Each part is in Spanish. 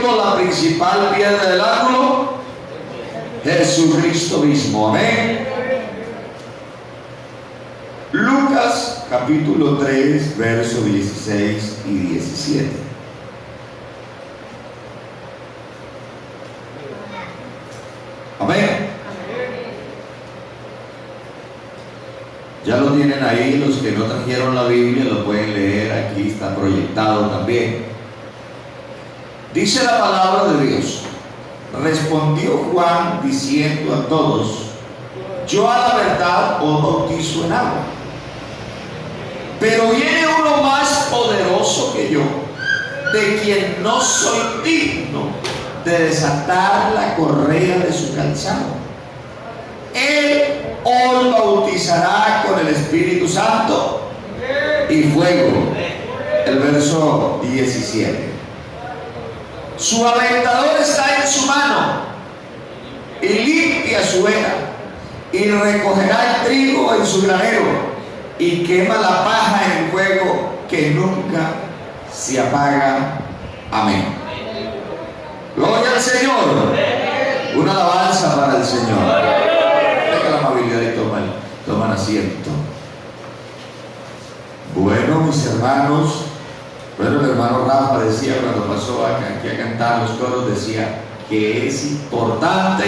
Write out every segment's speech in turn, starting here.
la principal piedra del ángulo, Jesucristo mismo. Amén. Lucas capítulo 3, versos 16 y 17. Amén. Ya lo tienen ahí, los que no trajeron la Biblia lo pueden leer, aquí está proyectado también. Dice la palabra de Dios: respondió Juan diciendo a todos: yo a la verdad os bautizo en agua, pero viene uno más poderoso que yo, de quien no soy digno de desatar la correa de su calzado. Él os bautizará con el Espíritu Santo y fuego. El verso 17. Su aventador está en su mano y limpia su era, y recogerá el trigo en su granero, y quema la paja en el fuego que nunca se apaga. Amén. Gloria al Señor. Una alabanza para el Señor. Tenga la amabilidad y toman asiento. Bueno, mis hermanos, bueno, el hermano Rafa decía cuando pasó aquí a cantar los coros, decía que es importante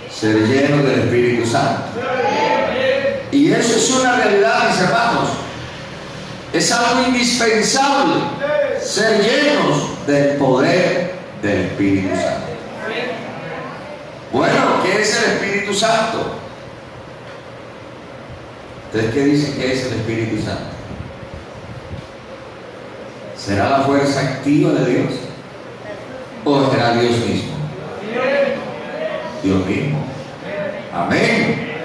ser lleno del Espíritu Santo. Y eso es una realidad, mis hermanos. Es algo indispensable, ser llenos del poder del Espíritu Santo. Bueno, ¿qué es el Espíritu Santo? ¿Ustedes qué dicen que es el Espíritu Santo? ¿Será la fuerza activa de Dios? ¿O será Dios mismo? Dios mismo. Amén.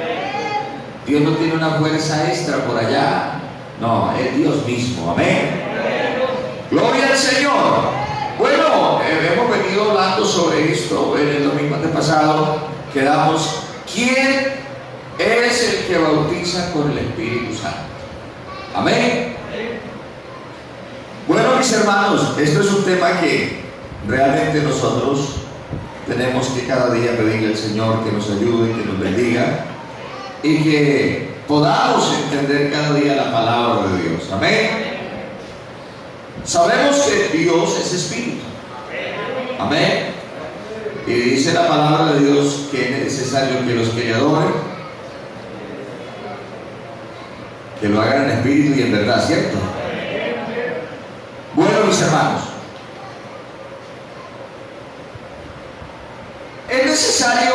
Dios no tiene una fuerza extra por allá. No, es Dios mismo. Amén. Gloria al Señor. Bueno, hemos venido hablando sobre esto en el domingo antepasado. Quedamos, ¿quién es el que bautiza con el Espíritu Santo? Amén. Bueno, mis hermanos, esto es un tema que realmente nosotros tenemos que cada día pedirle al Señor que nos ayude, que nos bendiga y que podamos entender cada día la palabra de Dios. Amén. Sabemos que Dios es espíritu. Amén. Y dice la palabra de Dios que es necesario que los que le adoren, que lo hagan en espíritu y en verdad, ¿cierto? Bueno, mis hermanos, es necesario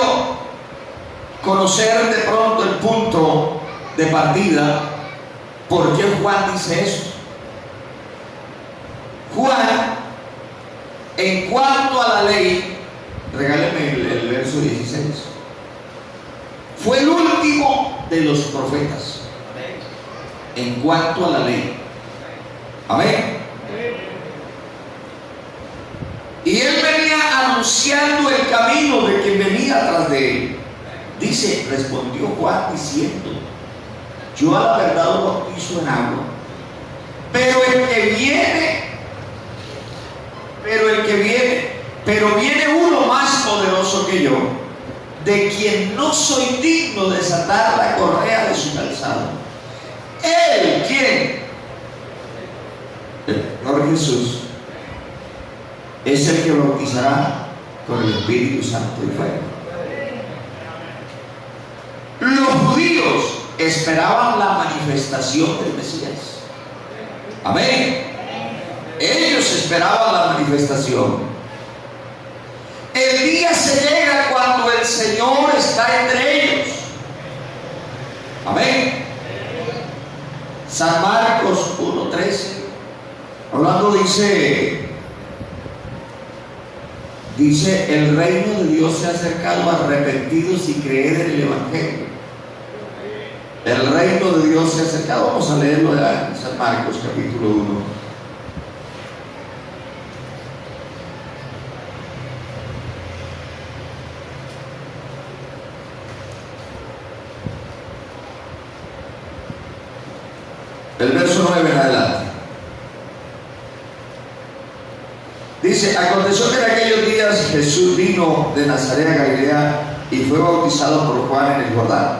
conocer de pronto el punto de partida. ¿Por qué Juan dice esto? Juan, en cuanto a la ley, regáleme el verso 16, fue el último de los profetas en cuanto a la ley. Amén. Y él venía anunciando el camino de quien venía atrás de él. Dice, respondió Juan diciendo: yo a la verdad os bautizo en agua, pero viene uno más poderoso que yo, de quien no soy digno de desatar la correa de su calzado. Él, ¿quién? El Señor Jesús es el que bautizará con el Espíritu Santo y fuego. Los judíos esperaban la manifestación del Mesías. Amén. Ellos esperaban la manifestación. El día se llega cuando el Señor está entre ellos. Amén. San Marcos 1:13, hablando, dice: el reino de Dios se ha acercado a arrepentidos y creer en el Evangelio. El reino de Dios se ha acercado. Vamos a leerlo ya en San Marcos capítulo 1. El verso 9 en adelante. Dice, aconteció que en aquellos días Jesús vino de Nazaret a Galilea y fue bautizado por Juan en el Jordán.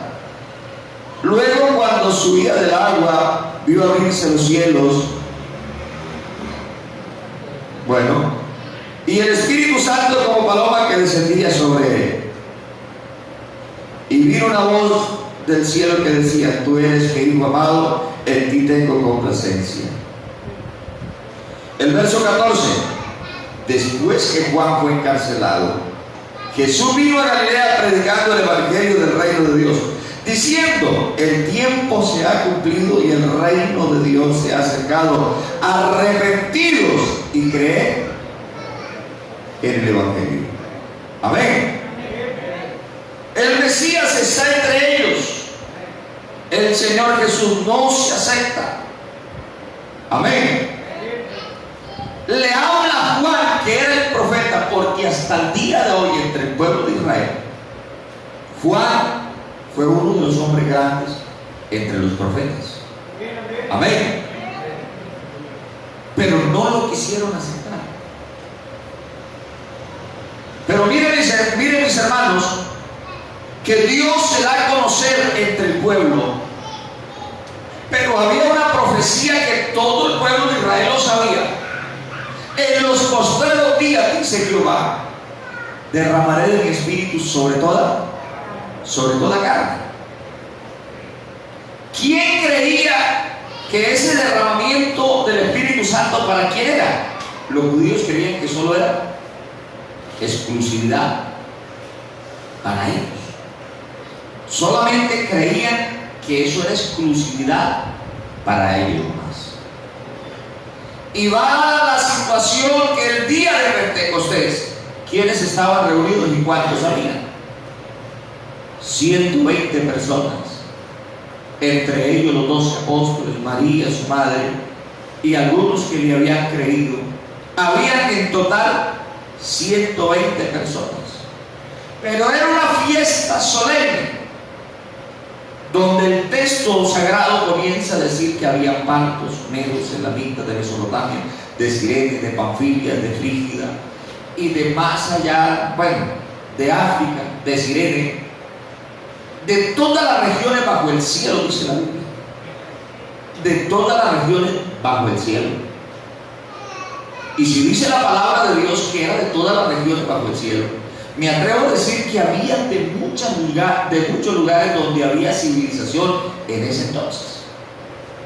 Luego, cuando subía del agua, vio abrirse los cielos. Bueno, y el Espíritu Santo como paloma que descendía sobre él. Y vino una voz del cielo que decía: tú eres mi hijo amado, en ti tengo complacencia. El verso 14. Después que Juan fue encarcelado, Jesús vino a Galilea predicando el evangelio del reino de Dios, diciendo: el tiempo se ha cumplido y el reino de Dios se ha acercado. Arrepentidos y creed en el evangelio. Amén. El Mesías está entre ellos. El Señor Jesús no se acepta. Amén. Le habla a Juan, que era el profeta, porque hasta el día de hoy entre el pueblo de Israel, Juan fue uno de los hombres grandes entre los profetas. Amén. Pero no lo quisieron aceptar. Pero miren mis hermanos, que Dios se da a conocer entre el pueblo. Pero había una profecía que todo el pueblo de Israel lo sabía. En los postreros días, dice Jehová, derramaré de mi espíritu sobre toda carne. ¿Quién creía que ese derramamiento del Espíritu Santo para quién era? Los judíos creían que solo era exclusividad para ellos. Solamente creían que eso era exclusividad para ellos más. Y va la situación que el día de Pentecostés, ¿quiénes estaban reunidos y cuántos habían? 120 personas, entre ellos los 12 apóstoles, María, su madre, y algunos que le habían creído. Habían en total 120 personas. Pero era una fiesta solemne, donde el texto sagrado comienza a decir que había partos, medos, elamitas de Mesopotamia, de Cirene, de Panfilia, de Frígida, y de más allá, bueno, de África, de Cirene, de todas las regiones bajo el cielo, dice la Biblia. De todas las regiones bajo el cielo. Y si dice la palabra de Dios que era de todas las regiones bajo el cielo, me atrevo a decir que había de muchos lugares donde había civilización en ese entonces.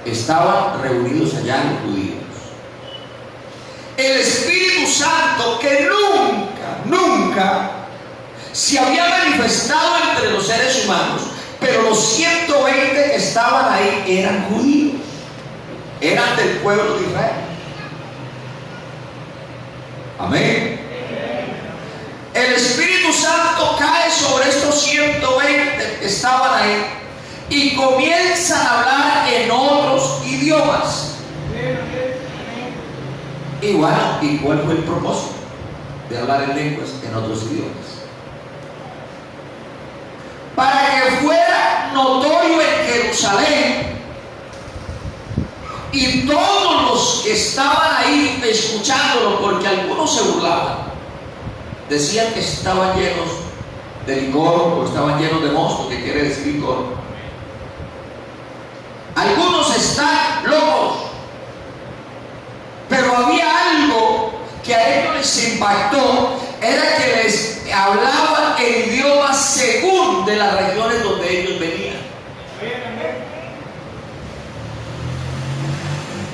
Estaban reunidos allá los judíos. El Espíritu Santo, que nunca se había manifestado entre los seres humanos, pero los 120 que estaban ahí eran judíos, eran del pueblo de Israel. Amén. El Espíritu Santo cae sobre estos 120 que estaban ahí y comienzan a hablar en otros idiomas. Y bueno, ¿y cuál fue el propósito de hablar en lenguas en otros idiomas? Para que fuera notorio en Jerusalén y todos los que estaban ahí escuchándolo, porque algunos se burlaban. Decían que estaban llenos de licor o estaban llenos de mosto, que quiere decir licor. Algunos están locos, pero había algo que a ellos les impactó, era que les hablaban en idiomas según de las regiones donde ellos venían.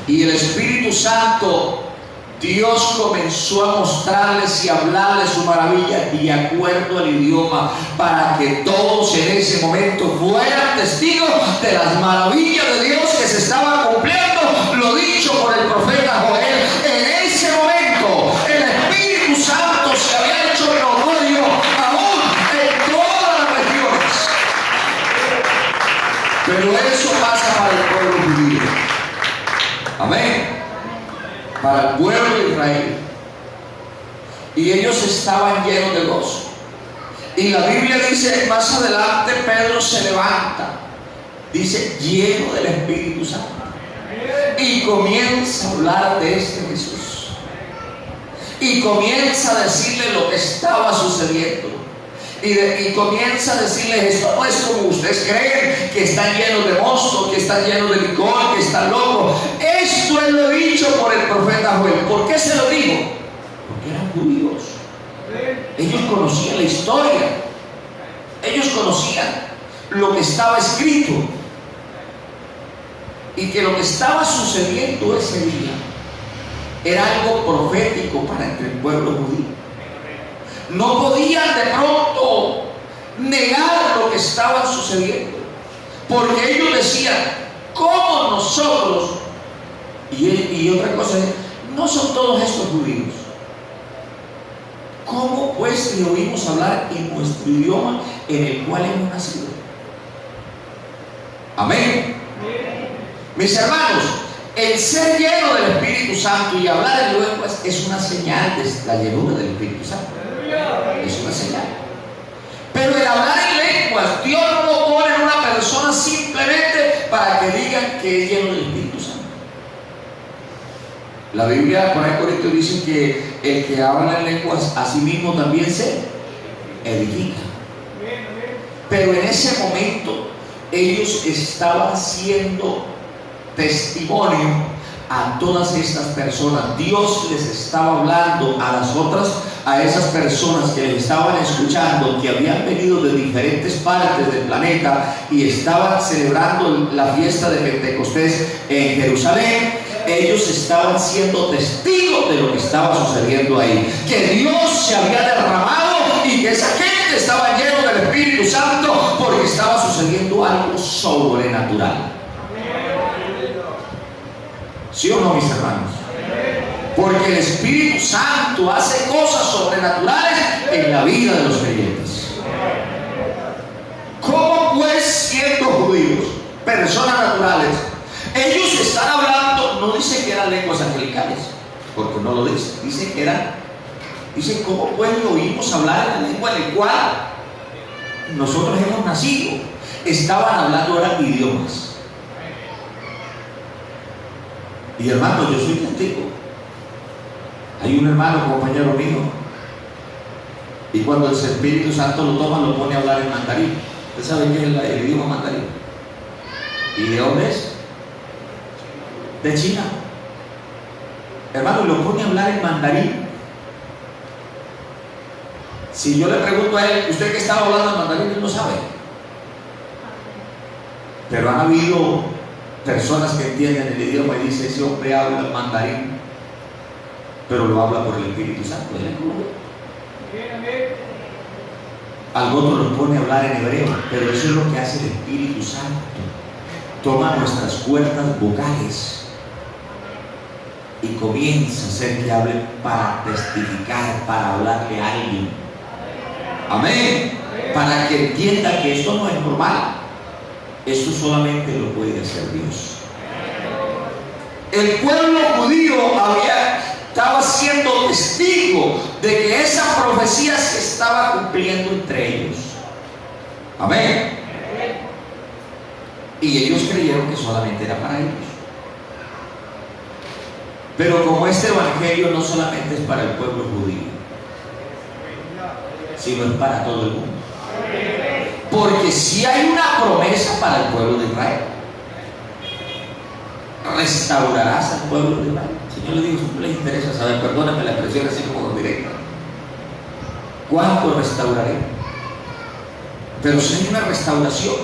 Y el Espíritu Santo, Dios comenzó a mostrarles y hablarles su maravilla de acuerdo al idioma, para que todos en ese momento fueran testigos de las maravillas de Dios que se estaban cumpliendo, lo dicho por el profeta Joel. En ese momento el Espíritu Santo se había hecho notorio aún en todas las regiones. Pero eso pasa para el pueblo judío. Amén. Para el pueblo de Israel. Y ellos estaban llenos de gozo. Y la Biblia dice más adelante, Pedro se levanta, dice, lleno del Espíritu Santo, y comienza a hablar de este Jesús. y comienza a decirle lo que estaba sucediendo. Y comienza a decirle: esto no es como ustedes creen, que están llenos de mosto, que están llenos de licor, que están locos. Esto es lo dicho por el profeta Joel. ¿Por qué se lo digo? Porque eran judíos. Ellos conocían la historia. Ellos conocían lo que estaba escrito. Y que lo que estaba sucediendo ese día era algo profético para entre el pueblo judío. No podían de pronto negar lo que estaba sucediendo, porque ellos decían: ¿cómo nosotros? Y otra cosa es: no son todos estos judíos. ¿Cómo pues le oímos hablar en nuestro idioma en el cual hemos nacido? Amén. Mis hermanos, el ser lleno del Espíritu Santo y hablar en lenguas es una señal de la llenura del Espíritu Santo. Es una señal. Pero el hablar en lenguas, Dios no lo pone en una persona simplemente para que digan que es lleno del Espíritu Santo. La Biblia, por ahí Corintios, dice que el que habla en lenguas a sí mismo también se edifica. Pero en ese momento ellos estaban siendo testimonio a todas estas personas. Dios les estaba hablando a esas personas que les estaban escuchando, que habían venido de diferentes partes del planeta y estaban celebrando la fiesta de Pentecostés en Jerusalén. Ellos estaban siendo testigos de lo que estaba sucediendo ahí, que Dios se había derramado y que esa gente estaba lleno del Espíritu Santo, porque estaba sucediendo algo sobrenatural. ¿Sí o no, mis hermanos? Porque el Espíritu Santo hace cosas sobrenaturales en la vida de los creyentes. ¿Cómo pues, siendo judíos, personas naturales, ellos están hablando? No dice que eran lenguas angelicales, porque no lo dice. Dice: ¿cómo pues le oímos hablar en la lengua en la cual nosotros hemos nacido? Estaban hablando ahora idiomas. Y hermano, yo soy testigo. Hay un hermano, compañero mío, y cuando el Espíritu Santo lo toma, lo pone a hablar en mandarín. ¿Usted sabe qué es el idioma mandarín? ¿Y de dónde es? De China. Hermano, lo pone a hablar en mandarín. Si yo le pregunto a él: ¿usted qué estaba hablando en mandarín? Él no sabe. Pero han habido personas que entienden el idioma y dicen: ese hombre habla en mandarín, pero lo habla por el Espíritu Santo. Al otro lo pone a hablar en hebreo, pero eso es lo que hace el Espíritu Santo. Toma nuestras cuerdas vocales y comienza a hacer que hablen para testificar, para hablarle a alguien. Amén. Para que entienda que esto no es normal. Esto solamente lo puede hacer Dios. El pueblo judío estaba siendo testigo de que esa profecía se estaba cumpliendo entre ellos. Amén. Y ellos creyeron que solamente era para ellos. Pero como este evangelio no solamente es para el pueblo judío, sino es para todo el mundo. Porque si hay una promesa para el pueblo de Israel: restaurarás al pueblo de Israel. Señor, le digo, si no les interesa saber, perdóname la expresión así como directa, ¿cuánto restauraré? Pero si hay una restauración,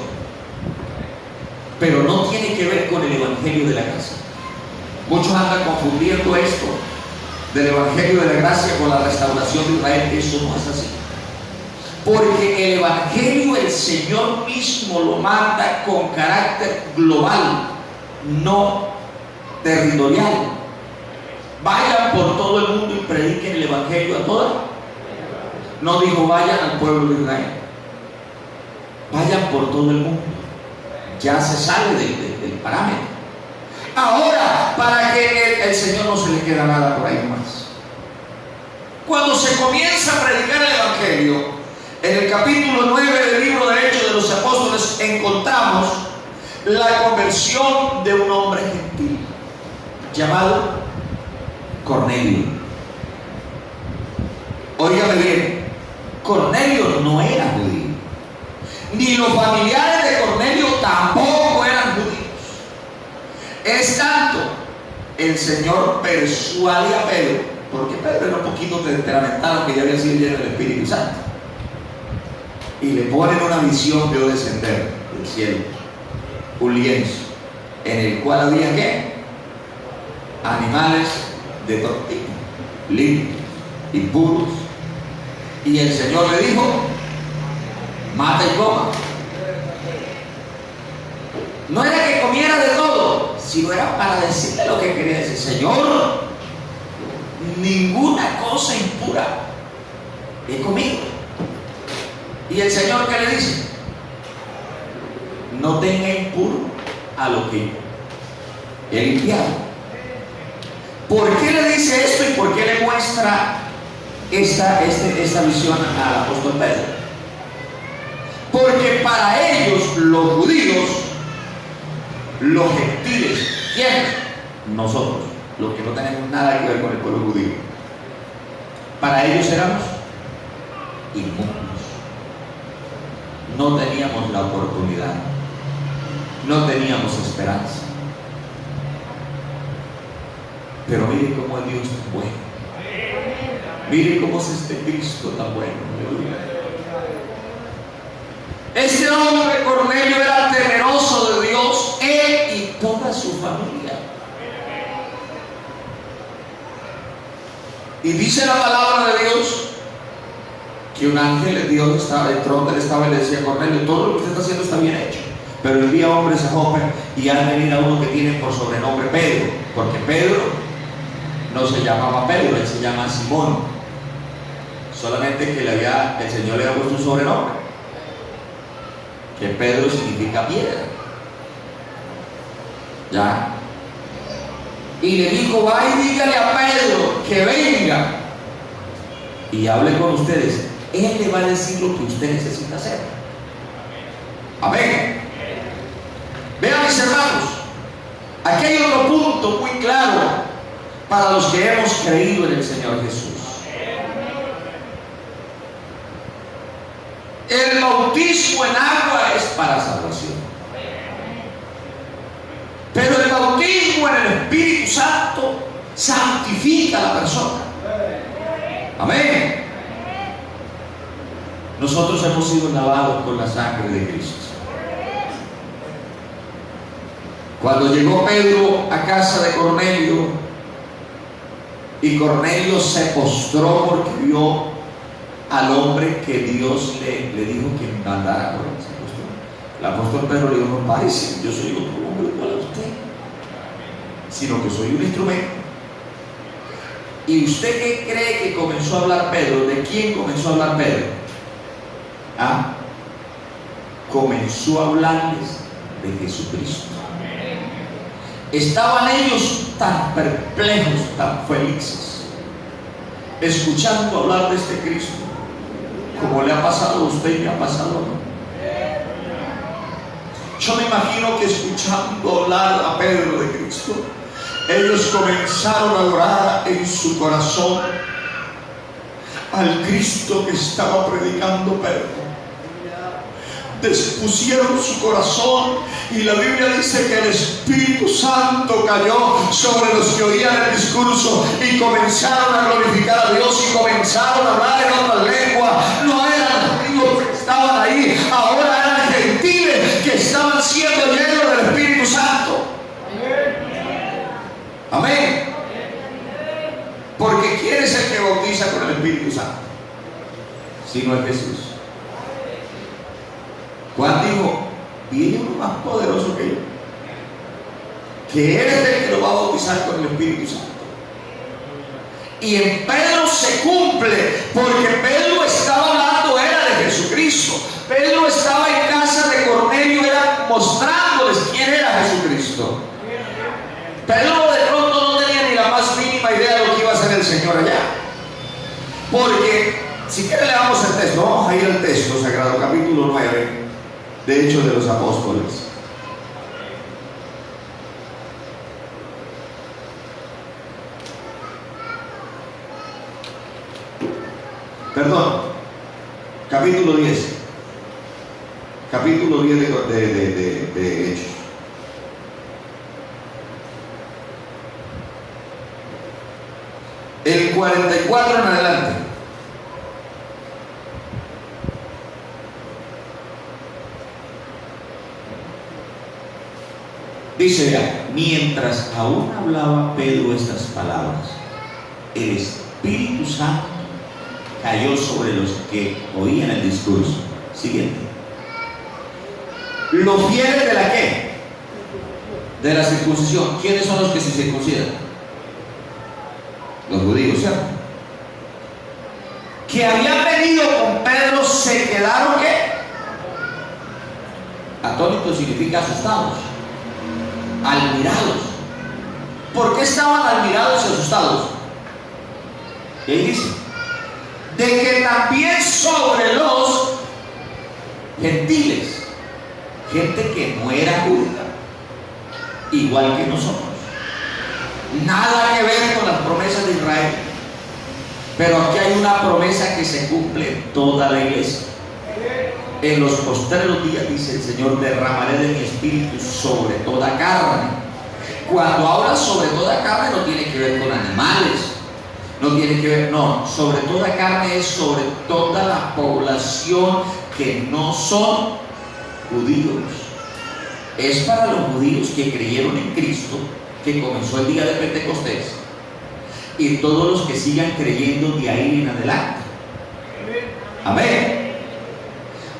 pero no tiene que ver con el evangelio de la gracia. Muchos andan confundiendo esto del evangelio de la gracia con la restauración de Israel. Eso no es así. Porque el evangelio el Señor mismo lo manda con carácter global, no territorial. Vayan por todo el mundo y prediquen el evangelio a todas. No dijo: vayan al pueblo de Israel. Vayan por todo el mundo. Ya se sale del parámetro. Ahora, para que el Señor no se le queda nada por ahí más. Cuando se comienza a predicar el evangelio, en el capítulo 9 del libro de Hechos de los Apóstoles encontramos la conversión de un hombre gentil llamado Cornelio. óigame bien, Cornelio no era judío, ni los familiares de Cornelio tampoco eran judíos. Es tanto, el Señor persuade a Pedro, porque Pedro era un poquito temperamental, que ya había sido lleno del Espíritu Santo, y le ponen una visión de descender del cielo, un lienzo en el cual había ¿qué? Animales de todo tipo, limpios y puros, y el Señor le dijo: mata y coma. No era que comiera de todo, sino era para decirle lo que quería decir: Señor, ninguna cosa impura he comido. Y el Señor, ¿qué le dice? No tenga impuro a lo que he limpiado. ¿Por qué le dice esto y por qué le muestra esta visión al apóstol Pedro? Porque para ellos, los judíos, los gentiles, ¿quiénes? Nosotros, los que no tenemos nada que ver con el pueblo judío, para ellos éramos inmundos. No teníamos la oportunidad, no teníamos esperanza. Pero mire cómo es Dios tan bueno, mire cómo es este Cristo tan bueno. Este hombre Cornelio era temeroso de Dios, él y toda su familia. Y dice la palabra de Dios que un ángel de Dios estaba dentro, él estaba y le decía: Cornelio, todo lo que usted está haciendo está bien hecho, pero envía hombres a Jope y haz venir a uno que tiene por sobrenombre Pedro, porque Pedro no se llamaba Pedro, él se llama Simón, solamente que el Señor le había puesto un sobrenombre, que Pedro significa piedra. ¿Ya? Y le dijo: va y dígale a Pedro que venga y hable con ustedes. Él le va a decir lo que usted necesita hacer. Amén. Vean, mis hermanos, aquí hay otro punto muy claro para los que hemos creído en el Señor Jesús. El bautismo en agua es para salvación, pero el bautismo en el Espíritu Santo santifica a la persona. Amén. Nosotros hemos sido lavados con la sangre de Cristo. Cuando llegó Pedro a casa de Cornelio, y Cornelio se postró porque vio al hombre que Dios le dijo que mandara con él. El apóstol Pedro le dijo: no parece, yo soy otro hombre igual a usted, sino que soy un instrumento. ¿Y usted qué cree que comenzó a hablar Pedro? ¿De quién comenzó a hablar Pedro? Comenzó a hablarles de Jesucristo. Estaban ellos tan perplejos, tan felices, escuchando hablar de este Cristo, como le ha pasado a usted y me ha pasado a mí. Yo me imagino que escuchando hablar a Pedro de Cristo, ellos comenzaron a adorar en su corazón al Cristo que estaba predicando Pedro. Dispusieron su corazón y la Biblia dice que el Espíritu Santo cayó sobre los que oían el discurso y comenzaron a glorificar a Dios y comenzaron a hablar en otras lenguas. No eran judíos que estaban ahí, ahora eran gentiles que estaban siendo llenos del Espíritu Santo. Amén. Porque ¿quién es el que bautiza con el Espíritu Santo? Si no es Jesús. Juan dijo: viene uno más poderoso que yo, que él es el que lo va a bautizar con el Espíritu Santo. Y en Pedro se cumple, porque Pedro estaba hablando era de Jesucristo. Pedro estaba en casa de Cornelio, era mostrándoles quién era Jesucristo. Pedro de pronto no tenía ni la más mínima idea de lo que iba a hacer el Señor allá, porque si quieren leamos el texto. Vamos a ir al texto sagrado, capítulo 9 de Hechos de los Apóstoles. capítulo 10. Capítulo 10 de Hechos. El 44 en adelante. Dice ya, mientras aún hablaba Pedro estas palabras, el Espíritu Santo cayó sobre los que oían el discurso. Siguiente. Los fieles de la ¿qué? De la circuncisión. ¿Quiénes son los que se circuncidan? Los judíos, ¿cierto? Que habían venido con Pedro se quedaron ¿qué? Atónitos significa asustados, admirados. ¿Por qué estaban admirados y asustados? Y ahí dice, de que también sobre los gentiles, gente que no era judía, igual que nosotros, nada que ver con las promesas de Israel, pero aquí hay una promesa que se cumple en toda la iglesia. En los postreros días, dice el Señor, derramaré de mi espíritu sobre toda carne. Cuando habla sobre toda carne no tiene que ver con animales, no tiene que ver, no, sobre toda carne es sobre toda la población que no son judíos. Es para los judíos que creyeron en Cristo, que comenzó el día de Pentecostés, y todos los que sigan creyendo de ahí en adelante. Amén.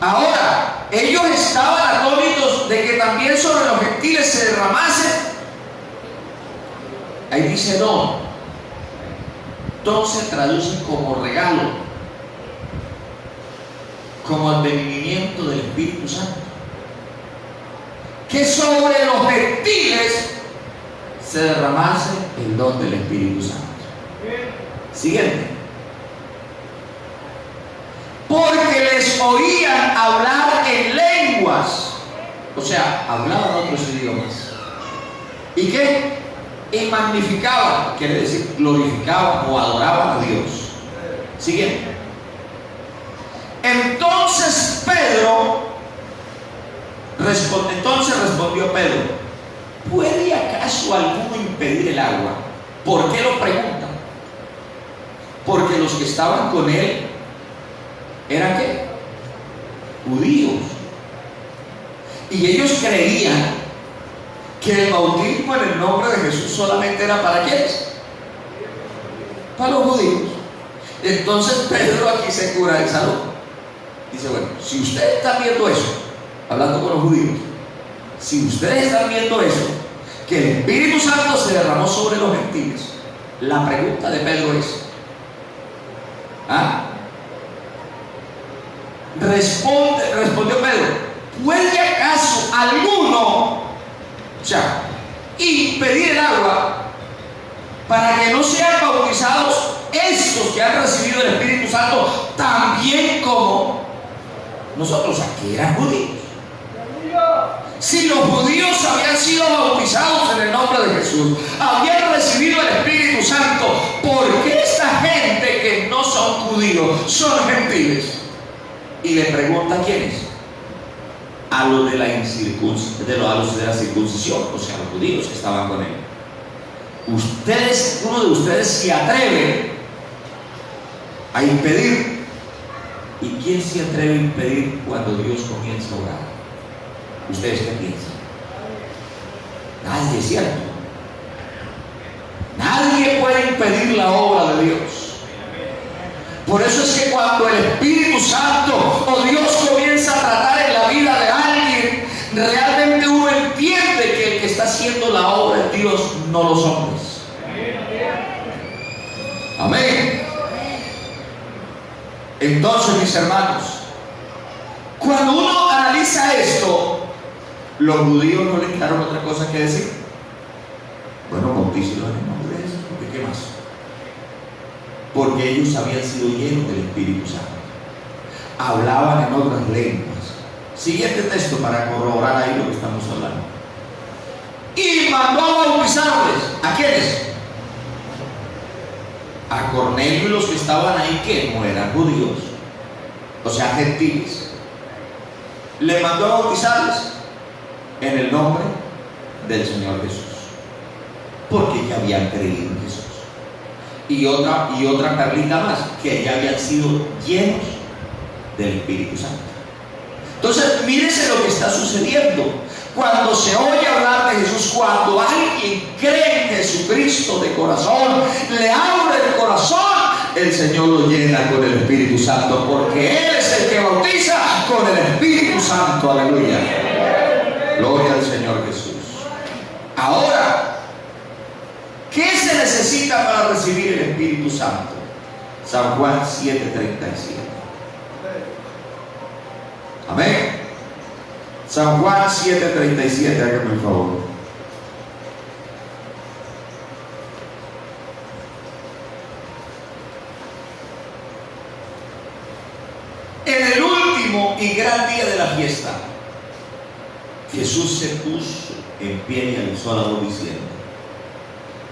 Ahora, ellos estaban atónitos de que también sobre los gentiles se derramase. Ahí dice no. Entonces traduce como regalo, como advenimiento del Espíritu Santo, que sobre los gentiles se derramase el don del Espíritu Santo. Siguiente. Porque les oían hablar en lenguas, o sea, hablaban otros idiomas. ¿Y qué? Y magnificaban, quiere decir glorificaban o adoraban a Dios. Siguiente. Entonces respondió Pedro, ¿puede acaso alguno impedir el agua? ¿Por qué lo preguntan? Porque los que estaban con él ¿eran qué? Judíos. Y ellos creían que el bautismo en el nombre de Jesús solamente era para ¿quiénes? Para los judíos. Entonces Pedro aquí se cura de salud. Dice, bueno, si ustedes están viendo eso, hablando con los judíos, si ustedes están viendo eso, que el Espíritu Santo se derramó sobre los gentiles, la pregunta de Pedro es, respondió Pedro, ¿puede acaso alguno, impedir el agua para que no sean bautizados estos que han recibido el Espíritu Santo también como nosotros? Aquí eran judíos. Si los judíos habían sido bautizados en el nombre de Jesús, habían recibido el Espíritu Santo, ¿por qué esta gente que no son judíos son gentiles? Y le pregunta a quiénes, a los de la circuncisión, o sea, los judíos que estaban con él. Uno de ustedes se atreve a impedir. ¿Y quién se atreve a impedir cuando Dios comienza a orar? ¿Ustedes qué piensan? Nadie, ¿cierto? Nadie puede impedir la obra de Dios. Por eso es que cuando el Espíritu Santo o Dios comienza a tratar en la vida de alguien, realmente uno entiende que el que está haciendo la obra es Dios, no los hombres. Amén. Entonces, mis hermanos, cuando uno analiza esto, los judíos no le quedaron otra cosa que decir. Bueno, bautícelos en el nombre de Jesús, porque ¿qué más? Porque ellos habían sido llenos del Espíritu Santo, hablaban en otras lenguas. Siguiente texto para corroborar ahí lo que estamos hablando. Y mandó a bautizarles. ¿A quiénes? A Cornelio y los que estaban ahí, que no eran judíos. o sea, gentiles, le mandó a bautizarles en el nombre del Señor Jesús, porque ya habían creído en Jesús. Y otra perlita más, que ya habían sido llenos del Espíritu Santo. Entonces, mírense lo que está sucediendo. Cuando se oye hablar de Jesús, cuando alguien cree en Jesucristo de corazón, le abre el corazón, el Señor lo llena con el Espíritu Santo, porque Él es el que bautiza con el Espíritu Santo. Aleluya. Gloria al Señor Jesús. Ahora, ¿qué se necesita para recibir el Espíritu Santo? San Juan 7:37. Amén. San Juan 7:37, hágame el favor. En el último y gran día de la fiesta, Jesús se puso en pie y alzó la voz diciendo: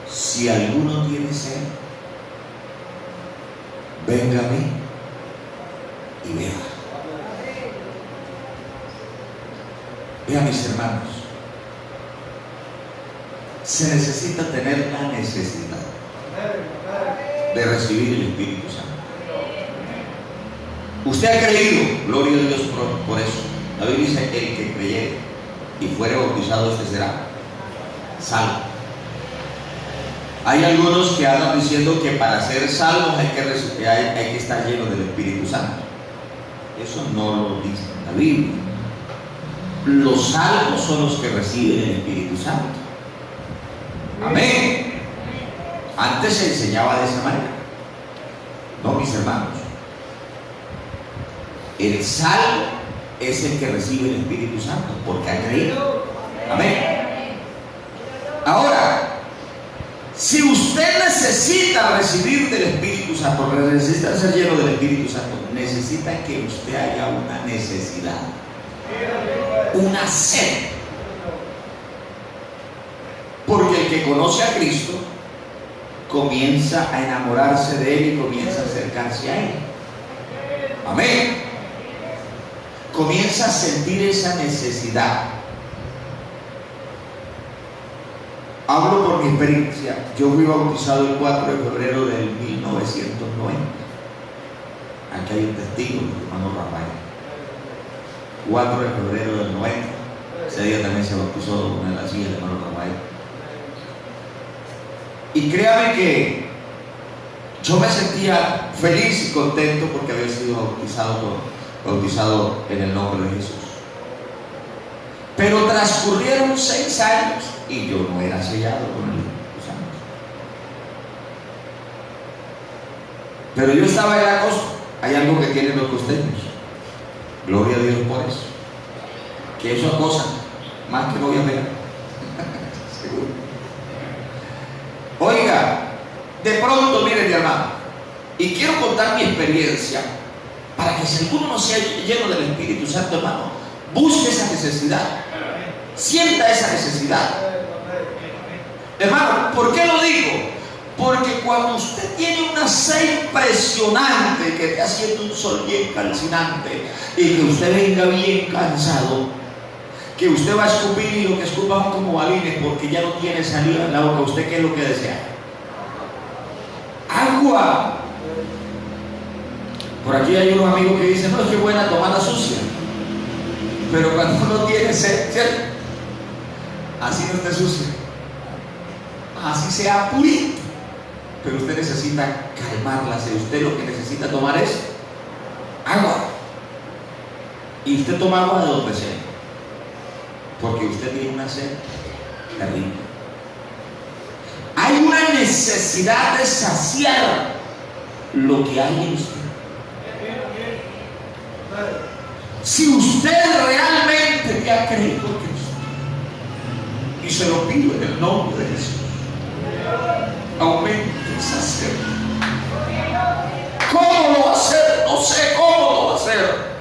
si alguno tiene sed, venga a mí y beba. Vean, mis hermanos, se necesita tener la necesidad de recibir el Espíritu Santo. Usted ha creído, gloria a Dios por eso. La Biblia dice: el que creyere y fuere bautizado, este será salvo. Hay algunos que andan diciendo que para ser salvos hay que estar lleno del Espíritu Santo. Eso no lo dice la Biblia. Los salvos son los que reciben el Espíritu Santo. Amén. Antes se enseñaba de esa manera. No, mis hermanos. El salvo es el que recibe el Espíritu Santo porque ha creído. Amén. Ahora, si usted necesita recibir del Espíritu Santo, necesita ser lleno del Espíritu Santo, necesita que usted haya una necesidad, una sed. Porque el que conoce a Cristo comienza a enamorarse de Él y comienza a acercarse a Él. Amén. Comienza a sentir esa necesidad. Hablo por mi experiencia. Yo fui bautizado el 4 de febrero del 1990. Aquí hay un testigo, mi hermano Rafael. 4 de febrero del 90. Ese día también se bautizó una de las hijas del hermano Rafael. Y créame que yo me sentía feliz y contento porque había sido bautizado en el nombre de Jesús. Pero transcurrieron 6 años y yo no era sellado con el Espíritu Santo. Pero yo estaba en la costa. Hay algo que tienen los costeños. Gloria a Dios por eso. Que eso es cosa más que no voy a ver. Seguro. Oiga, de pronto, mire mi hermano, y quiero contar mi experiencia para que si alguno no sea lleno del Espíritu Santo, hermano, busque esa necesidad, sienta esa necesidad. Hermano, ¿por qué lo digo? Porque cuando usted tiene una sed impresionante, que está haciendo un sol bien calcinante, y que usted venga bien cansado, que usted va a escupir y lo que escupa van como balines porque ya no tiene salida en la boca, ¿usted qué es lo que desea? Agua. Por aquí hay unos amigos que dicen: no, es que buena tomada sucia. Pero cuando uno tiene sed, ¿cierto? Así no esté sucia, así sea purito, pero usted necesita calmar la sed. Usted lo que necesita tomar es agua. Y usted toma agua de donde sea, porque usted tiene una sed terrible. Hay una necesidad de saciar lo que hay en usted. Si usted realmente ha creído en Cristo, y se lo pido en el nombre de Jesús, aumente esa sed. ¿Cómo lo va a hacer? No sé cómo lo va a hacer,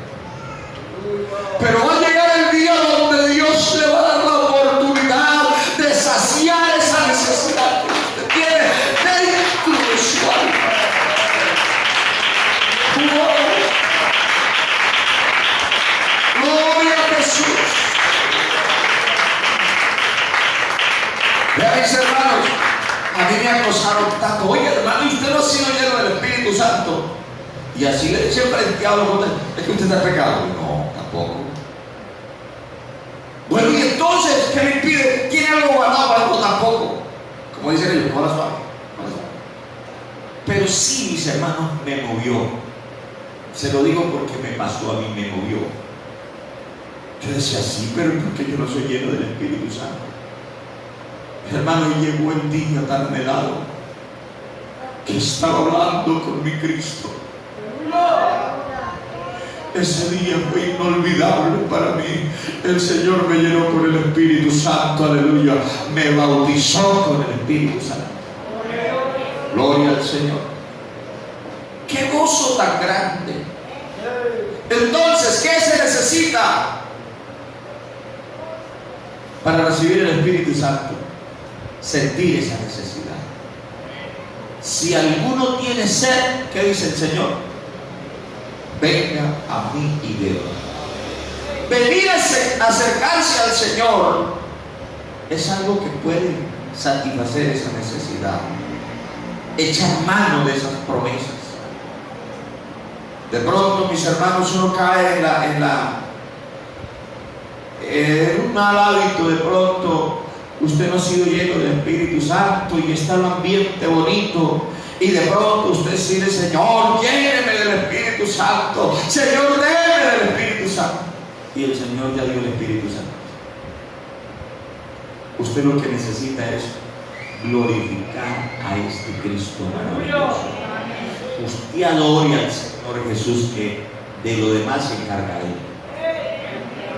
pero va a llegar el día donde Dios le va a dar la oportunidad de saciar esa necesidad que usted tiene dentro de su alma. mí me acosaron tanto. Oye, hermano, ¿y usted no ha sido lleno del Espíritu Santo? Y así le eché frente a los otros, es que usted está en pecado. No, tampoco. Bueno, y entonces, ¿qué le impide? ¿Tiene algo guardado? Algo tampoco. Como dicen ellos, no la suave. Pero sí, mis hermanos, me movió. Se lo digo porque me pasó a mí, me movió. Yo decía, sí, pero porque yo no soy lleno del Espíritu Santo. Mi hermano, llegó el día tan anhelado que estaba hablando con mi Cristo. Ese día fue inolvidable para mí. El Señor me llenó con el Espíritu Santo, aleluya. Me bautizó con el Espíritu Santo. Gloria al Señor. Qué gozo tan grande. Entonces, ¿qué se necesita para recibir el Espíritu Santo? Sentir esa necesidad. Si alguno tiene sed, ¿qué dice el Señor? Venga a mí y beba. Venir a acercarse al Señor es algo que puede satisfacer esa necesidad. Echar mano de esas promesas. De pronto, mis hermanos, uno cae en un mal hábito. De pronto usted no ha sido lleno del Espíritu Santo y está el ambiente bonito, y de pronto usted dice, Señor, lléneme del Espíritu Santo, Señor, déme del Espíritu Santo, y el Señor ya dio el Espíritu Santo. Usted lo que necesita es glorificar a este Cristo maravilloso. Usted adore al Señor Jesús, que de lo demás se encarga Él.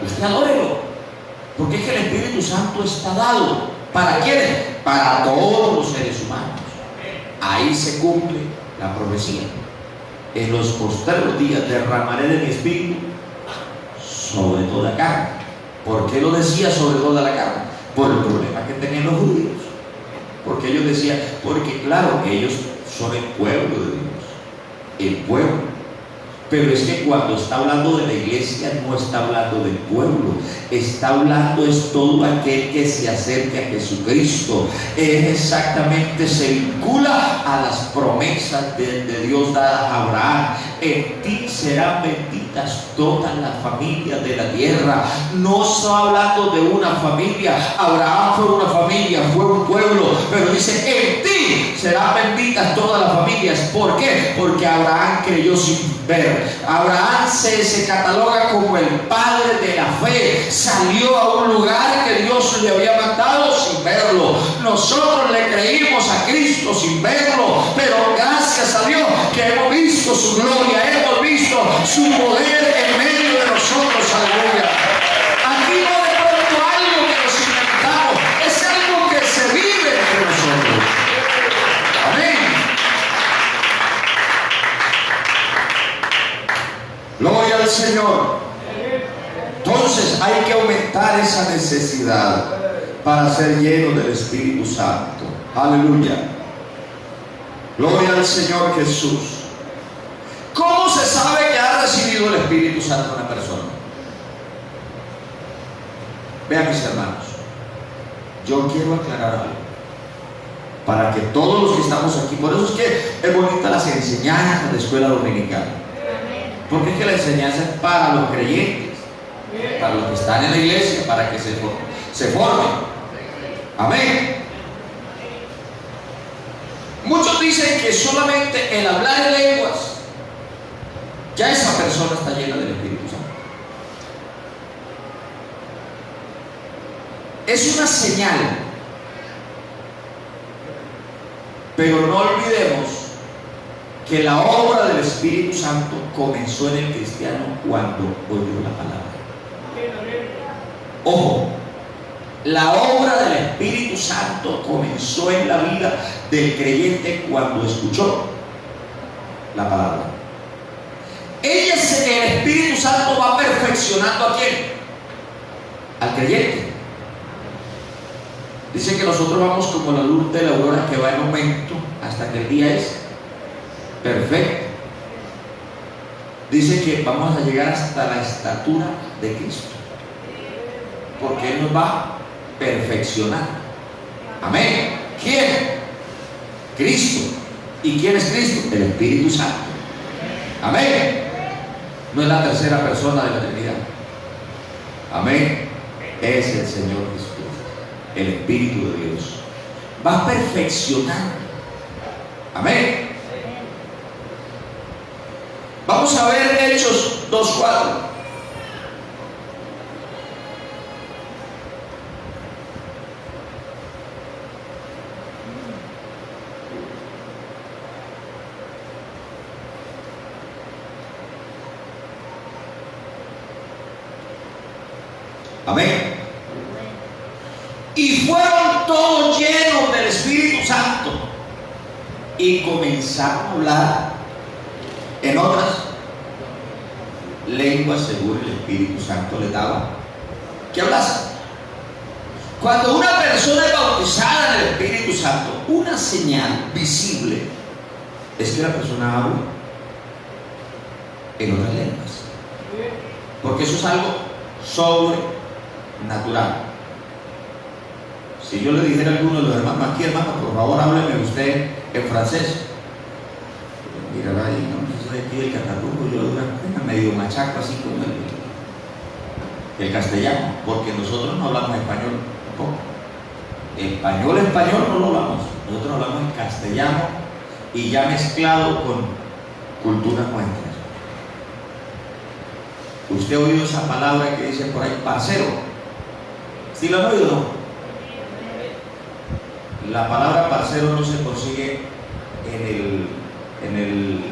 Usted adórelo. Porque es que el Espíritu Santo está dado. ¿Para quiénes? Para todos los seres humanos. Ahí se cumple la profecía. En los postreros días derramaré de mi espíritu sobre toda carne. ¿Por qué lo decía sobre toda la carne? Por el problema que tenían los judíos. Porque ellos decían, porque claro, ellos son el pueblo de Dios. El pueblo. Pero es que cuando está hablando de la iglesia, no está hablando del pueblo, está hablando es todo aquel que se acerque a Jesucristo. Exactamente, se vincula a las promesas de Dios dadas a Abraham. En ti serán benditas todas las familias de la tierra. No está hablando de una familia. Abraham fue una familia, fue un pueblo, pero dice, en ti serán benditas todas las familias. ¿Por qué? Porque Abraham creyó sin ver. Abraham se cataloga como el padre de la fe. Salió a un lugar que Dios le había mandado sin verlo. Nosotros le creímos a Cristo sin verlo, pero gracias a Dios que hemos visto su gloria, hemos visto su poder en medio de nosotros. Aleluya. Aquí no de pronto algo que nos inventamos, es algo que se vive entre nosotros. Amén. Gloria al Señor. Entonces hay que aumentar esa necesidad para ser lleno del Espíritu Santo. Aleluya. Gloria al Señor Jesús. ¿Cómo se sabe que ha recibido el Espíritu Santo una persona? Vean, mis hermanos, yo quiero aclarar algo para que todos los que estamos aquí, por eso es que es bonita las enseñanzas de escuela dominical. Porque es que la enseñanza es para los creyentes, para los que están en la iglesia, para que se formen. Amén. Muchos dicen que solamente el hablar en lenguas, ya esa persona está llena del Espíritu Santo. Es una señal. Pero no olvidemos que la obra del Espíritu Santo comenzó en el cristiano cuando oyó la palabra. Ojo, la obra del Espíritu Santo comenzó en la vida del creyente cuando escuchó la palabra. El Espíritu Santo va perfeccionando ¿a quién? Al creyente. Dice que nosotros vamos como la luz de la aurora que va en aumento hasta que el día es perfecto. Dice que vamos a llegar hasta la estatura de Cristo, porque Él nos va a perfeccionar. Amén. ¿Quién? Cristo. ¿Y quién es Cristo? El Espíritu Santo. Amén. No es la tercera persona de la Trinidad. Amén. Es el Señor Jesucristo, el Espíritu de Dios. Va perfeccionando. Amén. Vamos a ver Hechos 2:4. Amén. Y fueron todos llenos del Espíritu Santo y comenzaron a hablar en otras lenguas según el Espíritu Santo les daba que hablasen. Cuando una persona es bautizada en el Espíritu Santo, una señal visible es que la persona habla en otras lenguas, porque eso es algo sobrenatural. Si yo le dijera a alguno de los hermanos aquí, hermano, por favor hábleme usted en francés, mira ahí, no sé si aquí el cataluño, yo medio machaco así como el castellano, porque nosotros no hablamos español tampoco. Español no lo hablamos, nosotros hablamos en castellano y ya mezclado con culturas nuestras. ¿Usted ha oído esa palabra que dice por ahí, parcero? ¿Sí lo han oído o no? La palabra parcero no se consigue en el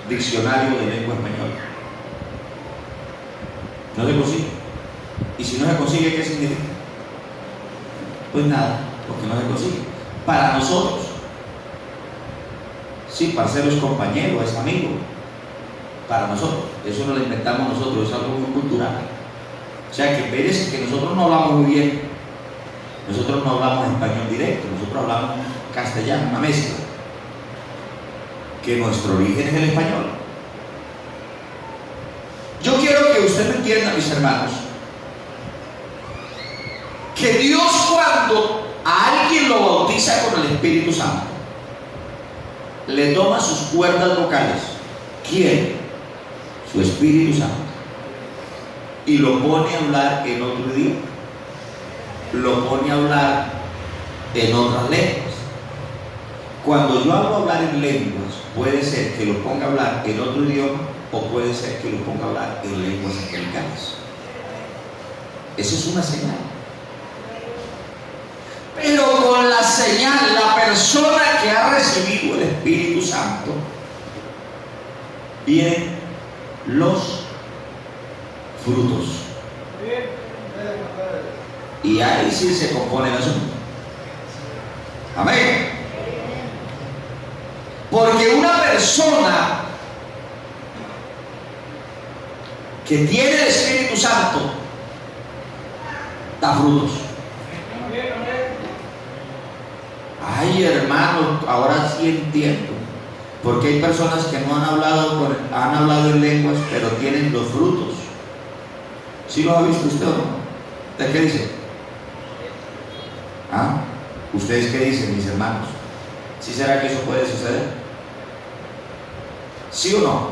diccionario de lengua española. No se consigue. Y si no se consigue, ¿qué significa? Pues nada, porque no se consigue. Para nosotros, sí, parcero es compañero, es amigo. Para nosotros, eso no lo inventamos nosotros, es algo muy cultural. O sea que parece que nosotros no hablamos muy bien. Nosotros no hablamos español directo, nosotros hablamos castellano, una mezcla. Que nuestro origen es el español. Yo quiero que usted me entienda, mis hermanos, que Dios, cuando a alguien lo bautiza con el Espíritu Santo, le toma sus cuerdas vocales. ¿Quién? Su Espíritu Santo. Y lo pone a hablar en otro idioma. Lo pone a hablar en otras lenguas. Cuando yo hablo hablar en lenguas, puede ser que lo ponga a hablar en otro idioma o puede ser que lo ponga a hablar en lenguas angelicales. Esa es una señal. Pero con la señal, la persona que ha recibido el Espíritu Santo, vienen los frutos. Y ahí sí se compone el asunto. Amén. Porque una persona que tiene el Espíritu Santo da frutos. Ay, hermano, ahora sí entiendo. Porque hay personas que no han hablado en lenguas, pero tienen los frutos. ¿Sí los ha visto usted o no? ¿De qué dice? ¿Ah? ¿Ustedes qué dicen, mis hermanos? ¿Sí será que eso puede suceder? ¿Sí o no?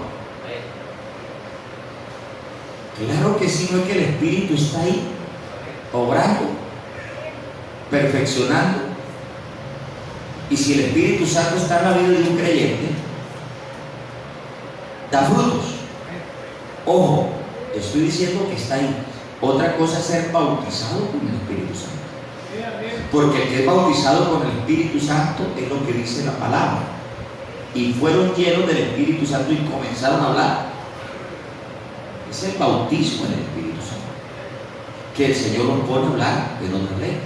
Claro que sí, no es que el Espíritu está ahí, obrando, perfeccionando. Y si el Espíritu Santo está en la vida de un creyente, da frutos. Ojo, estoy diciendo que está ahí. Otra cosa es ser bautizado con el Espíritu Santo. Porque el que es bautizado con el Espíritu Santo es lo que dice la palabra. Y fueron llenos del Espíritu Santo y comenzaron a hablar. Es el bautismo en el Espíritu Santo, que el Señor nos pone a hablar en otras lenguas.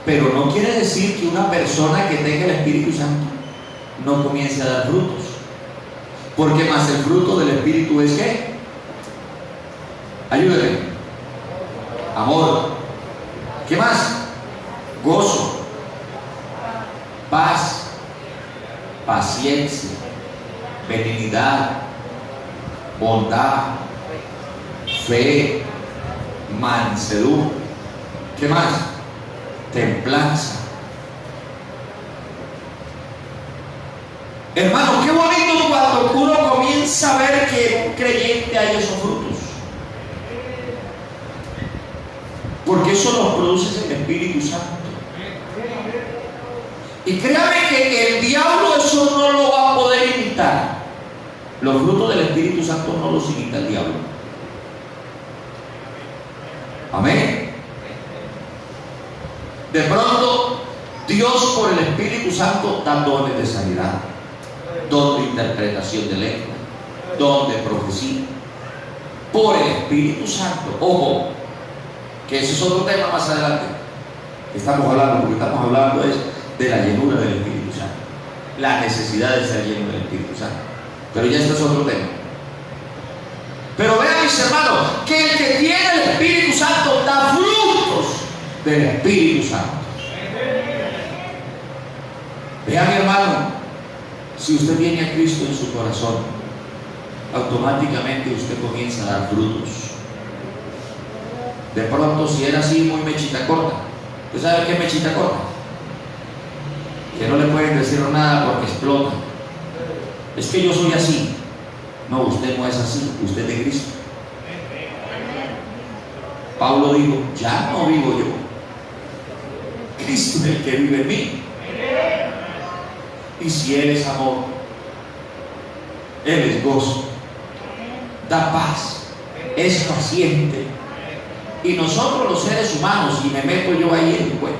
Pero no quiere decir que una persona que tenga el Espíritu Santo no comience a dar frutos. Porque más el fruto del Espíritu es ¿qué? Ayúdenme. Amor. ¿Qué más? Gozo, paz, paciencia, benignidad, bondad, fe, mansedumbre. ¿Qué más? Templanza. Hermano, qué bonito cuando uno comienza a ver que un creyente hay esos frutos. Porque eso los produce el Espíritu Santo. Y créame que el diablo eso no lo va a poder imitar. Los frutos del Espíritu Santo no los imita el diablo. Amén. De pronto, Dios por el Espíritu Santo da dones de sanidad, don de interpretación de lengua, don de profecía. Por el Espíritu Santo. Ojo, que ese es otro tema más adelante. Estamos hablando, porque estamos hablando de la llenura del Espíritu Santo, la necesidad de ser lleno del Espíritu Santo. Pero ya este es otro tema. Pero vean, mis hermanos, que el que tiene el Espíritu Santo da frutos del Espíritu Santo. Vean, mi hermano, si usted tiene a Cristo en su corazón, automáticamente usted comienza a dar frutos. De pronto, si era así muy mechita corta, ¿usted sabe qué es mechita corta? Que no le pueden decir nada porque explota. Es que yo soy así. No, usted no es así, usted es de Cristo. Pablo dijo, ya no vivo yo, Cristo es el que vive en mí. Y si Él es amor, Él es gozo, da paz, es paciente. Y nosotros los seres humanos, y me meto yo ahí en el cuento,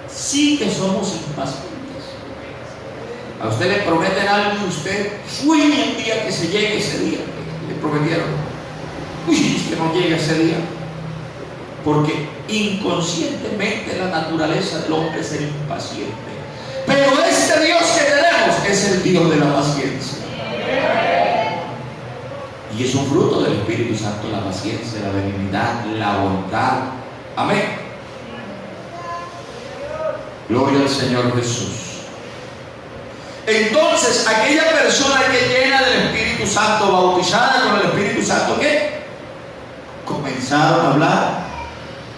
sí que somos impacientes. A usted le prometen algo y usted sueña el día que se llegue ese día. Le prometieron. Uy, es que no llega ese día. Porque inconscientemente la naturaleza del hombre es ser impaciente. Pero este Dios que tenemos es el Dios de la paciencia. Y es un fruto del Espíritu Santo, la paciencia, la benignidad, la bondad. Amén. Gloria al Señor Jesús. Entonces, aquella persona que llena del Espíritu Santo, bautizada con el Espíritu Santo, ¿qué? Comenzaron a hablar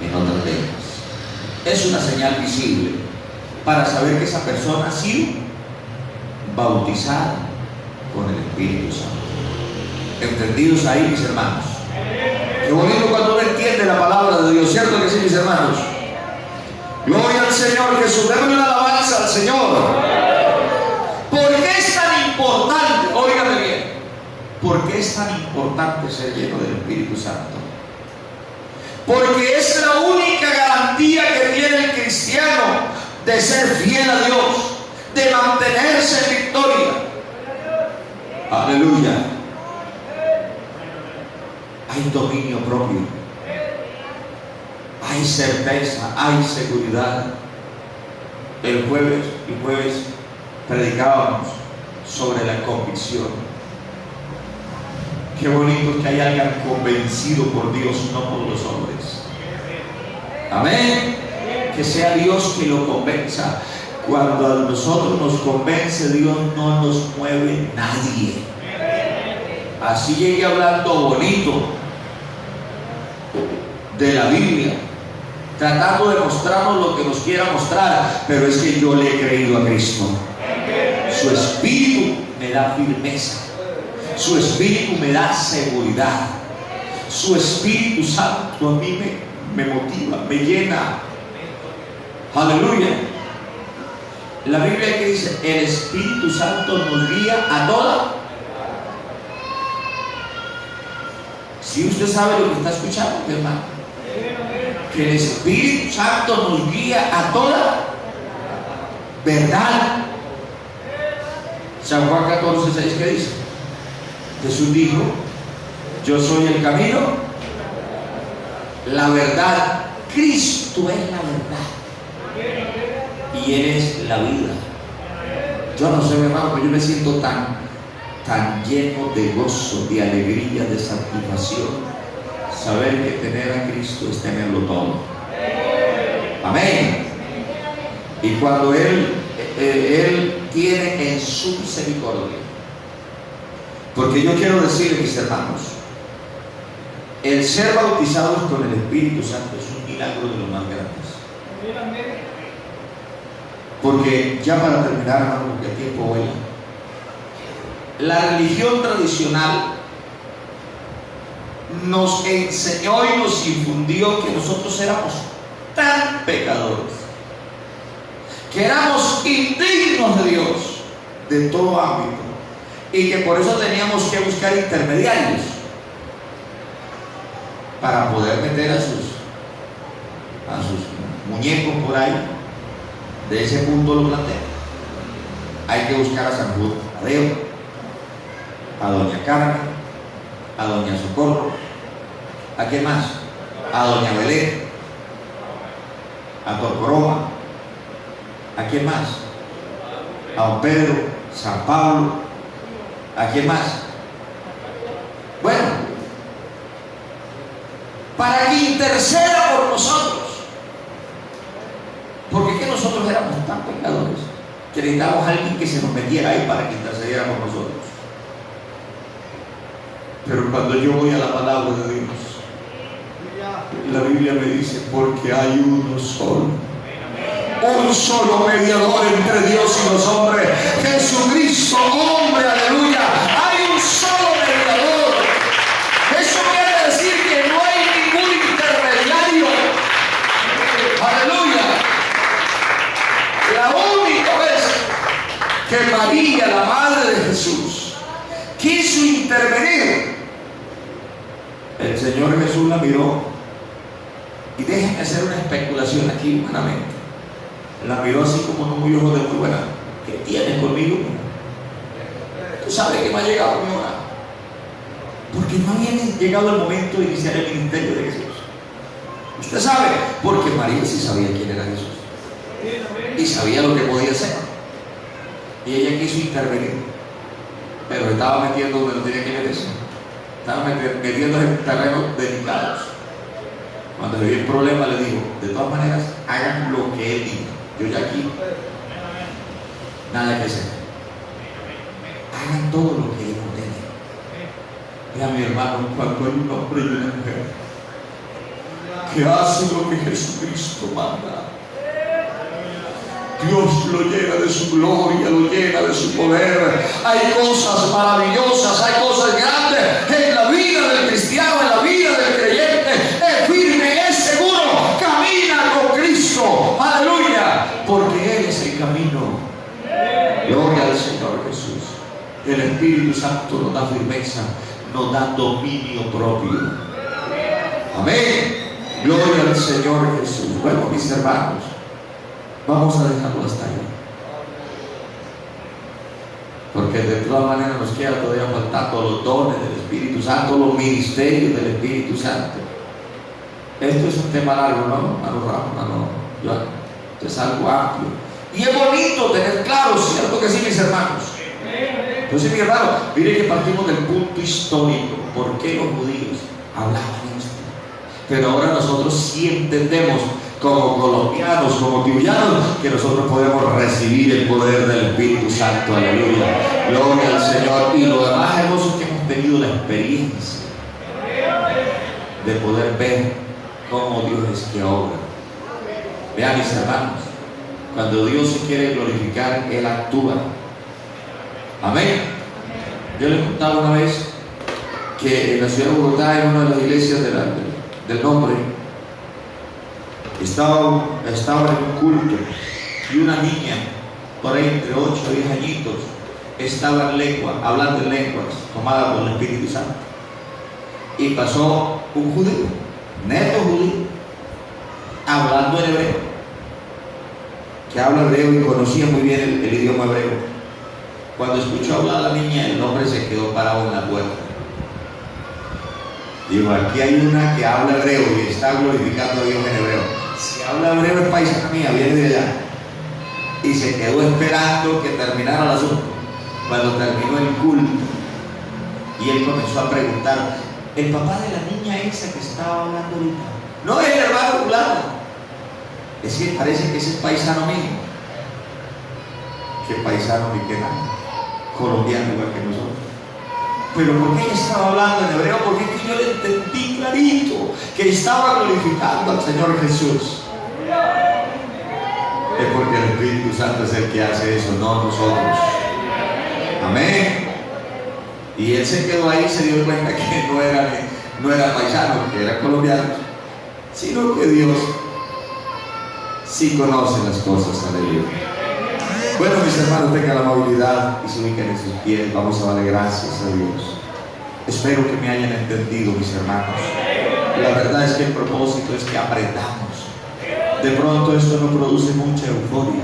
en otras lenguas. Es una señal visible para saber que esa persona ha sido bautizada con el Espíritu Santo. ¿Entendidos ahí, mis hermanos? Qué bonito cuando uno entiende la palabra de Dios, ¿cierto que sí, mis hermanos? Gloria al Señor Jesús. Démosle una alabanza al Señor. ¿Por qué es tan importante? Óigame bien. ¿Por qué es tan importante ser lleno del Espíritu Santo? Porque es la única garantía que tiene el cristiano de ser fiel a Dios, de mantenerse en victoria. Aleluya. Hay dominio propio, hay certeza, hay seguridad. El jueves predicábamos sobre la convicción. Qué bonito que hay alguien convencido por Dios, no por los hombres. Amén. Que sea Dios que lo convenza. Cuando a nosotros nos convence Dios, no nos mueve nadie. Así llegué hablando bonito de la Biblia, tratando de mostrarnos lo que nos quiera mostrar, pero es que yo le he creído a Cristo. Su Espíritu me da firmeza, su Espíritu me da seguridad, su Espíritu Santo a mí me motiva, me llena. Aleluya. La Biblia que dice, el Espíritu Santo nos guía a toda. Si usted sabe lo que está escuchando, hermano, que el Espíritu Santo nos guía a toda verdad. San Juan 14:6, ¿qué dice? Jesús dijo, yo soy el camino, la verdad. Cristo es la verdad y Él es la vida. Yo no sé, mi hermano, pero yo me siento tan lleno de gozo, de alegría, de satisfacción, saber que tener a Cristo es tenerlo todo. Amén. Y cuando Él tiene en su misericordia, porque yo quiero decirle, mis hermanos, el ser bautizados con el Espíritu Santo es un milagro de los más grandes. Porque ya para terminar, hermano, porque el tiempo vuela, La religión tradicional nos enseñó y nos infundió que nosotros éramos tan pecadores, que éramos indignos de Dios de todo ámbito, y que por eso teníamos que buscar intermediarios para poder meter a sus muñecos por ahí. De ese punto lo plantea. Hay que buscar a San Juan Tadeo, a doña Carmen, a doña Socorro, ¿a qué más? A doña Belén, a Torcoroma, ¿a quién más? A don Pedro, San Pablo, ¿a quién más? Bueno, para que interceda por nosotros, porque es que nosotros éramos tan pecadores que necesitábamos a alguien que se nos metiera ahí para que intercediera por nosotros. Pero cuando yo voy a la palabra de Dios, la Biblia me dice, porque hay uno solo, un solo mediador entre Dios y los hombres, Jesucristo, hombre, aleluya. Hay un solo mediador. Eso quiere decir que no hay ningún intermediario, aleluya. La única vez que María, la madre de Jesús, quiso intervenir, el Señor Jesús la miró, y déjenme hacer una especulación aquí humanamente. La miró así como en un ojo de muy buena. ¿Qué tienes conmigo? Tú sabes que me ha llegado mi hora, porque no había llegado el momento de iniciar el ministerio de Jesús. Usted sabe, porque María sí sabía quién era Jesús y sabía lo que podía hacer, y ella quiso intervenir, pero estaba metiendo donde no tenía que meterse. Estaba metiendo en terrenos delicados. Cuando le dio el problema, le dijo, de todas maneras, hagan lo que él diga. Yo ya aquí, nada que hacer. Hagan todo lo que él ordene. Mira, mi hermano, cuando hay un hombre y una mujer que hace lo que Jesucristo manda, Dios lo llena de su gloria, lo llena de su poder. Hay cosas maravillosas, hay cosas grandes en la vida del cristiano, en la vida del creyente. Es firme, es seguro, camina con Cristo, aleluya, porque Él es el camino. Gloria al Señor Jesús. El Espíritu Santo nos da firmeza, nos da dominio propio. Amén. Gloria al Señor Jesús. Bueno, mis hermanos, vamos a dejarlo hasta ahí, porque de todas maneras nos queda todavía faltando los dones del Espíritu Santo, los ministerios del Espíritu Santo. Esto es un tema largo, ¿no? Esto es algo amplio y es bonito tener claro, ¿cierto que sí, mis hermanos? Entonces, mi hermano, mire que partimos del punto histórico. ¿Por qué los judíos hablaban esto? Pero ahora nosotros sí entendemos, como colombianos, como tibullanos, que nosotros podemos recibir el poder del Espíritu Santo, aleluya, gloria al Señor. Y lo demás, hermoso, es que hemos tenido la experiencia de poder ver cómo Dios es que obra. Vean, mis hermanos, cuando Dios se quiere glorificar, Él actúa. Amén. Yo les contaba una vez que en la ciudad de Bogotá, en una de las iglesias del nombre, estaba en un culto y una niña, por ahí entre 8 y 10 añitos, estaba en lengua, hablando en lenguas, tomada por el Espíritu Santo. Y pasó un judío, neto judío, hablando en hebreo, que habla hebreo y conocía muy bien el idioma hebreo. Cuando escuchó hablar a la niña, el hombre se quedó parado en la puerta. Digo, aquí hay una que habla hebreo y está glorificando a Dios en hebreo. Si habla hebreo es paisana mía, viene de allá. Y se quedó esperando que terminara el asunto. Cuando terminó el culto, y él comenzó a preguntar, ¿el papá de la niña esa que estaba hablando ahorita? No, es el hermano fulano. Es que parece que ese es paisano mío. ¿Qué paisano ni qué nada? Colombiano igual que nosotros. Pero ¿por qué ella estaba hablando en hebreo? Porque es que yo le entendí clarito que estaba glorificando al Señor Jesús. Es porque el Espíritu Santo es el que hace eso, no nosotros. Amén. Y él se quedó ahí y se dio cuenta que no era paisano, que era colombiano, sino que Dios sí conoce las cosas, aleluya. Bueno, mis hermanos, tengan la amabilidad y se ubiquen en sus pies. Vamos a darle gracias a Dios. Espero que me hayan entendido, mis hermanos. La verdad es que el propósito es que aprendamos. De pronto esto no produce mucha euforia,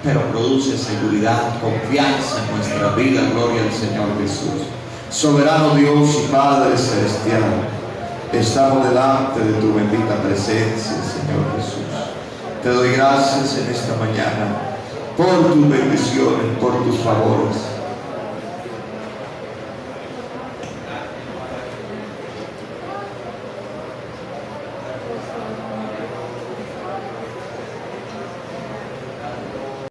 pero produce seguridad, confianza en nuestra vida. Gloria al Señor Jesús. Soberano Dios y Padre Celestial, estamos delante de tu bendita presencia, Señor Jesús. Te doy gracias en esta mañana por tus bendiciones, por tus favores.